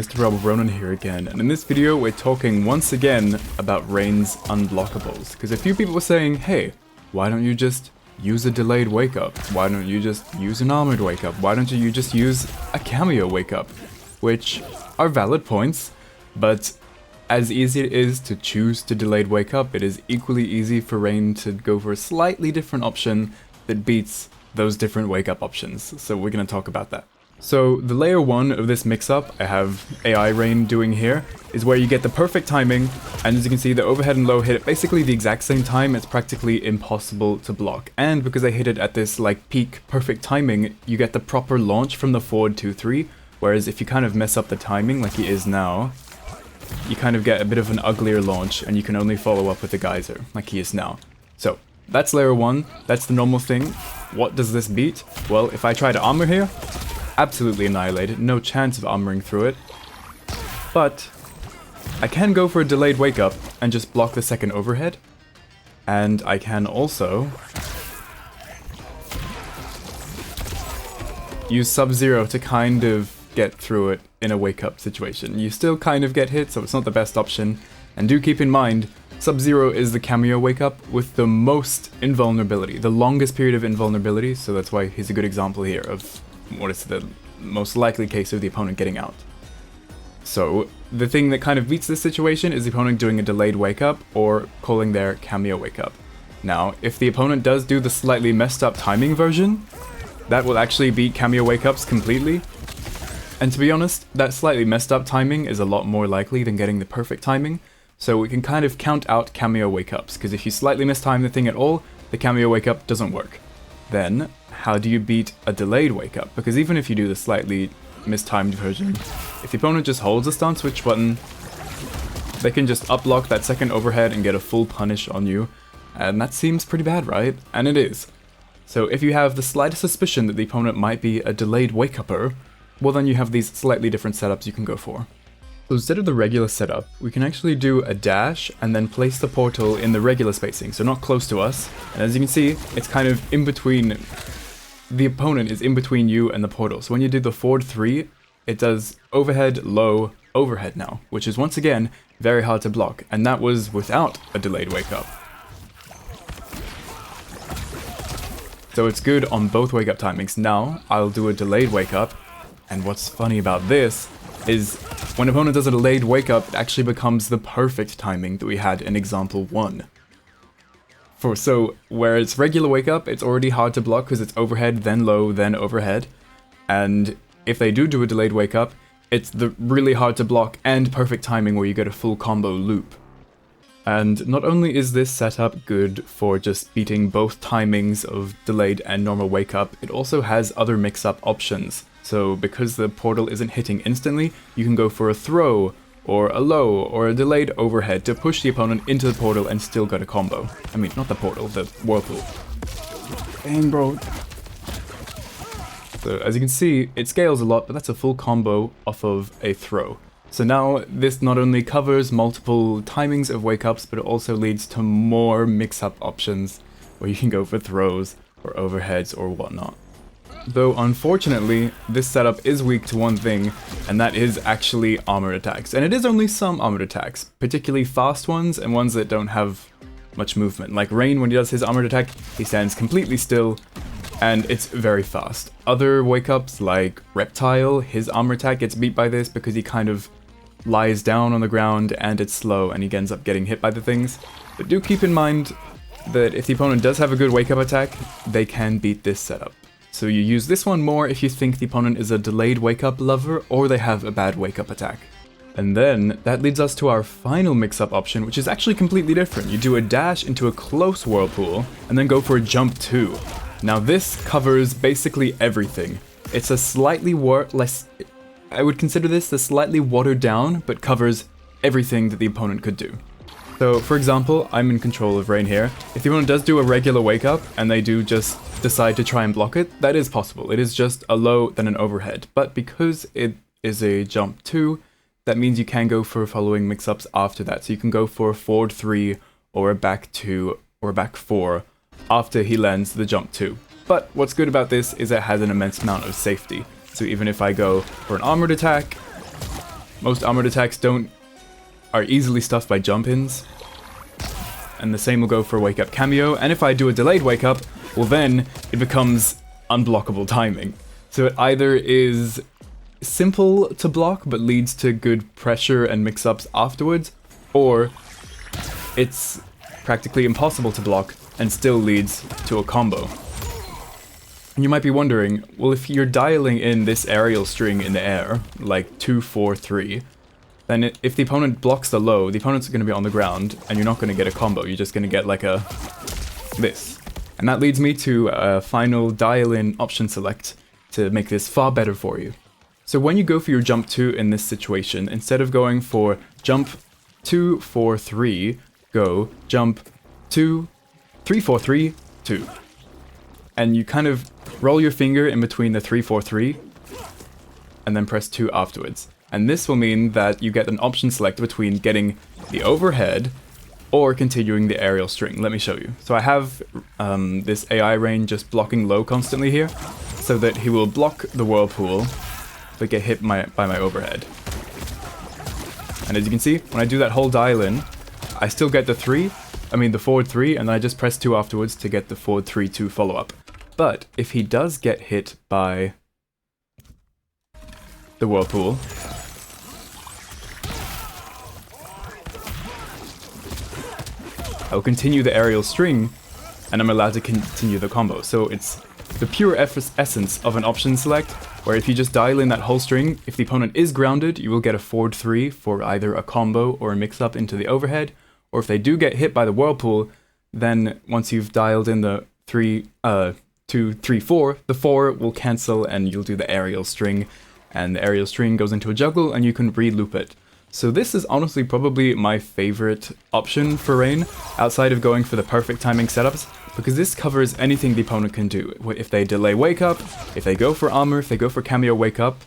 Mr. Rebel Ronan here again, and in this video we're talking once again about Rain's Unblockables. Because a few people were saying, hey, why don't you just use a delayed wake up? Why don't you just use an armored wake up? Why don't you just use a cameo wake up? Which are valid points, but as easy it is to choose to delayed wake up, it is equally easy for Rain to go for a slightly different option that beats those different wake up options. So we're going to talk about that. So the layer 1 of this mix-up I have AI Rain doing here is where you get the perfect timing, and as you can see the overhead and low hit at basically the exact same time. It's practically impossible to block, and because I hit it at this like peak perfect timing, you get the proper launch from the forward 2-3, whereas if you kind of mess up the timing like he is now, you kind of get a bit of an uglier launch and you can only follow up with the geyser like he is now. So that's layer 1, that's the normal thing. What does this beat? Well, if I try to armor here, absolutely annihilated, no chance of armoring through it. But I can go for a delayed wake up and just block the second overhead. And I can also use Sub-Zero to kind of get through it in a wake up situation. You still kind of get hit, so it's not the best option. And do keep in mind, Sub-Zero is the cameo wake up with the most invulnerability, the longest period of invulnerability, so that's why he's a good example here of what is the most likely case of the opponent getting out. So the thing that kind of beats this situation is the opponent doing a delayed wake up or calling their cameo wake up. Now, if the opponent does do the slightly messed up timing version, that will actually beat cameo wake ups completely. And to be honest, that slightly messed up timing is a lot more likely than getting the perfect timing, so we can kind of count out cameo wake ups, because if you slightly mistime the thing at all, the cameo wake up doesn't work. Then, how do you beat a delayed wake up? Because even if you do the slightly mistimed version, if the opponent just holds a stun switch button, they can just uplock that second overhead and get a full punish on you, and that seems pretty bad, right? And it is. So if you have the slightest suspicion that the opponent might be a delayed wake upper, well then you have these slightly different setups you can go for. So instead of the regular setup, we can actually do a dash and then place the portal in the regular spacing, so not close to us. And as you can see, it's kind of in between, the opponent is in between you and the portal. So when you do the forward 3, it does overhead, low, overhead now, which is once again very hard to block, and that was without a delayed wake up. So it's good on both wake up timings. Now I'll do a delayed wake up, and what's funny about this is when an opponent does a delayed wake up, it actually becomes the perfect timing that we had in example 1. So where it's regular wake up, it's already hard to block because it's overhead, then low, then overhead. And if they do a delayed wake up, it's the really hard to block and perfect timing where you get a full combo loop. And not only is this setup good for just beating both timings of delayed and normal wake up, it also has other mix-up options. So because the portal isn't hitting instantly, you can go for a throw, or a low, or a delayed overhead to push the opponent into the portal and still get a combo. I mean, not the portal, the whirlpool. Dang, bro. So as you can see, it scales a lot, but that's a full combo off of a throw. So now this not only covers multiple timings of wake-ups, but it also leads to more mix-up options where you can go for throws, or overheads, or whatnot. Though unfortunately, this setup is weak to one thing, and that is actually armored attacks. And it is only some armored attacks, particularly fast ones and ones that don't have much movement. Like Rain, when he does his armored attack, he stands completely still, and it's very fast. Other wake-ups like Reptile, his armor attack gets beat by this because he kind of lies down on the ground and it's slow and he ends up getting hit by the things. But do keep in mind that if the opponent does have a good wake-up attack, they can beat this setup. So you use this one more if you think the opponent is a delayed wake-up lover or they have a bad wake-up attack. And then that leads us to our final mix-up option, which is actually completely different. You do a dash into a close whirlpool and then go for a jump 2. Now this covers basically everything. It's a slightly I would consider this the slightly watered down, but covers everything that the opponent could do. So, for example, I'm in control of Rain here. If the opponent does do a regular wake up, and they do just decide to try and block it, that is possible. It is just a low, then an overhead. But because it is a jump 2, that means you can go for following mix-ups after that. So you can go for a forward 3, or a back 2, or a back 4, after he lands the jump 2. But what's good about this is it has an immense amount of safety. So even if I go for an armored attack, Most armored attacks are easily stuffed by jump-ins. And the same will go for Wake Up Cameo, and if I do a delayed Wake Up, well then it becomes unblockable timing. So it either is simple to block but leads to good pressure and mix-ups afterwards, or it's practically impossible to block and still leads to a combo. And you might be wondering, well, if you're dialing in this aerial string in the air, like 2, 4, 3, then if the opponent blocks the low, the opponent's going to be on the ground, and you're not going to get a combo, you're just going to get like this. And that leads me to a final dial-in option select to make this far better for you. So when you go for your jump 2 in this situation, instead of going for jump 2, 4, 3, go jump 2, 3, 4, 3, 2. And you kind of roll your finger in between the 3, 4, 3, and then press 2 afterwards. And this will mean that you get an option select between getting the overhead or continuing the aerial string. Let me show you. So I have this AI Rain just blocking low constantly here, so that he will block the whirlpool, but get hit by my overhead. And as you can see, when I do that whole dial in, I still get the forward 3, and then I just press 2 afterwards to get the forward 3, 2 follow-up. But if he does get hit by the whirlpool, I'll continue the aerial string, and I'm allowed to continue the combo. So it's the pure essence of an option select, where if you just dial in that whole string, if the opponent is grounded, you will get a forward 3 for either a combo or a mix-up into the overhead, or if they do get hit by the whirlpool, then once you've dialed in the 2, 3, 4, the 4 will cancel and you'll do the aerial string, and the aerial string goes into a juggle and you can re-loop it. So this is honestly probably my favorite option for Rain, outside of going for the perfect timing setups, because this covers anything the opponent can do. If they delay Wake Up, if they go for armor, if they go for cameo Wake Up,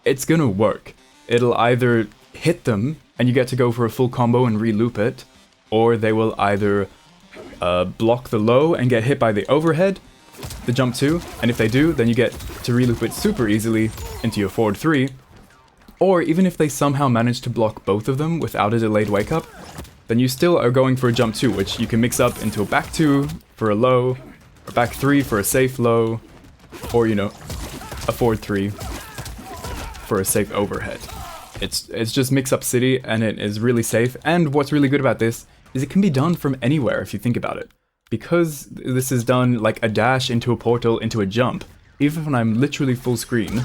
it's gonna work. It'll either hit them and you get to go for a full combo and re-loop it, or they will either block the low and get hit by the overhead, the jump 2, and if they do, then you get to re-loop it super easily into your forward 3, or even if they somehow manage to block both of them without a delayed Wake Up, then you still are going for a jump 2, which you can mix up into a back 2 for a low, or back 3 for a safe low, or, you know, a forward 3 for a safe overhead. It's just Mix-Up City, and it is really safe, and what's really good about this is it can be done from anywhere if you think about it. Because this is done like a dash into a portal into a jump, even when I'm literally full screen,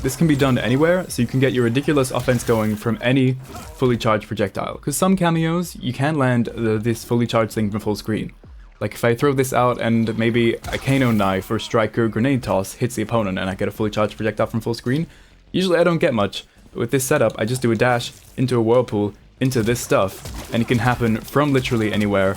this can be done anywhere, so you can get your ridiculous offense going from any fully charged projectile. Because some cameos, you can land this fully charged thing from full screen. Like if I throw this out and maybe a Kano knife or striker grenade toss hits the opponent and I get a fully charged projectile from full screen, usually I don't get much. But with this setup, I just do a dash into a whirlpool, into this stuff, and it can happen from literally anywhere,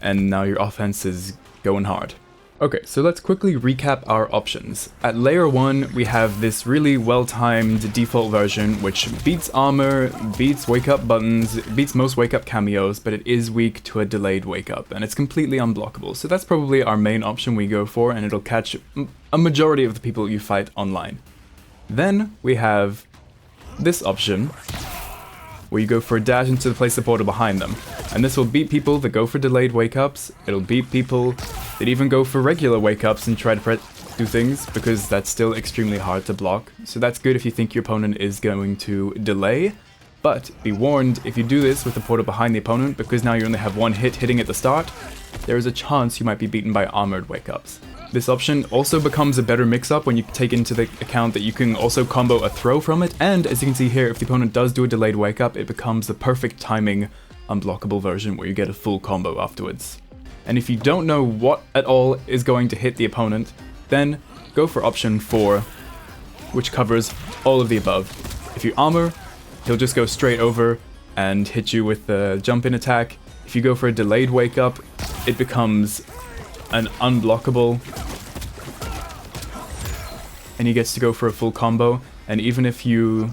and now your offense is going hard. Okay, so let's quickly recap our options. At layer 1, we have this really well-timed default version, which beats armor, beats wake up buttons, beats most wake up cameos, but it is weak to a delayed wake up, and it's completely unblockable. So that's probably our main option we go for, and it'll catch a majority of the people you fight online. Then we have this option, where you go for a dash into the place the portal behind them. And this will beat people that go for delayed wake-ups, it'll beat people that even go for regular wake-ups and try to do things, because that's still extremely hard to block. So that's good if you think your opponent is going to delay, but be warned, if you do this with the portal behind the opponent, because now you only have one hit hitting at the start, there is a chance you might be beaten by armored wake-ups. This option also becomes a better mix-up when you take into the account that you can also combo a throw from it, and as you can see here, if the opponent does do a delayed wake-up, it becomes the perfect timing unblockable version where you get a full combo afterwards. And if you don't know what at all is going to hit the opponent, then go for option 4, which covers all of the above. If you armor, he'll just go straight over and hit you with the jump-in attack. If you go for a delayed wake-up, it becomes an unblockable, and he gets to go for a full combo. And even if you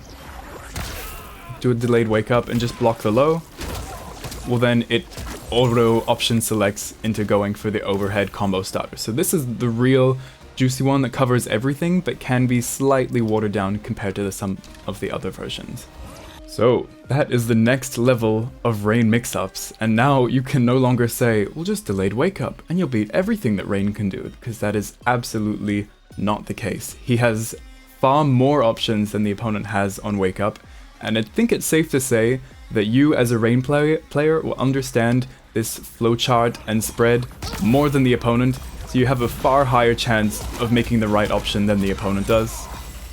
do a delayed wake up and just block the low, well then it auto option selects into going for the overhead combo starter. So this is the real juicy one that covers everything, but can be slightly watered down compared to some of the other versions. So, that is the next level of Rain mix-ups, and now you can no longer say, well, just delayed wake up, and you'll beat everything that Rain can do, because that is absolutely not the case. He has far more options than the opponent has on wake up, and I think it's safe to say that you as a Rain player will understand this flowchart and spread more than the opponent, so you have a far higher chance of making the right option than the opponent does.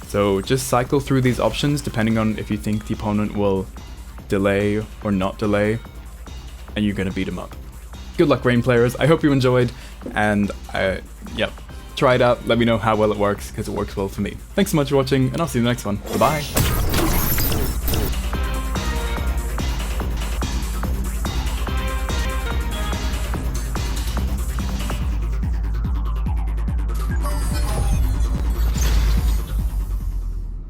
So just cycle through these options depending on if you think the opponent will delay or not delay, and you're gonna beat him up. Good luck, Rain players. I hope you enjoyed, and yeah, try it out. Let me know how well it works, because it works well for me. Thanks so much for watching, and I'll see you in the next one. Bye-bye.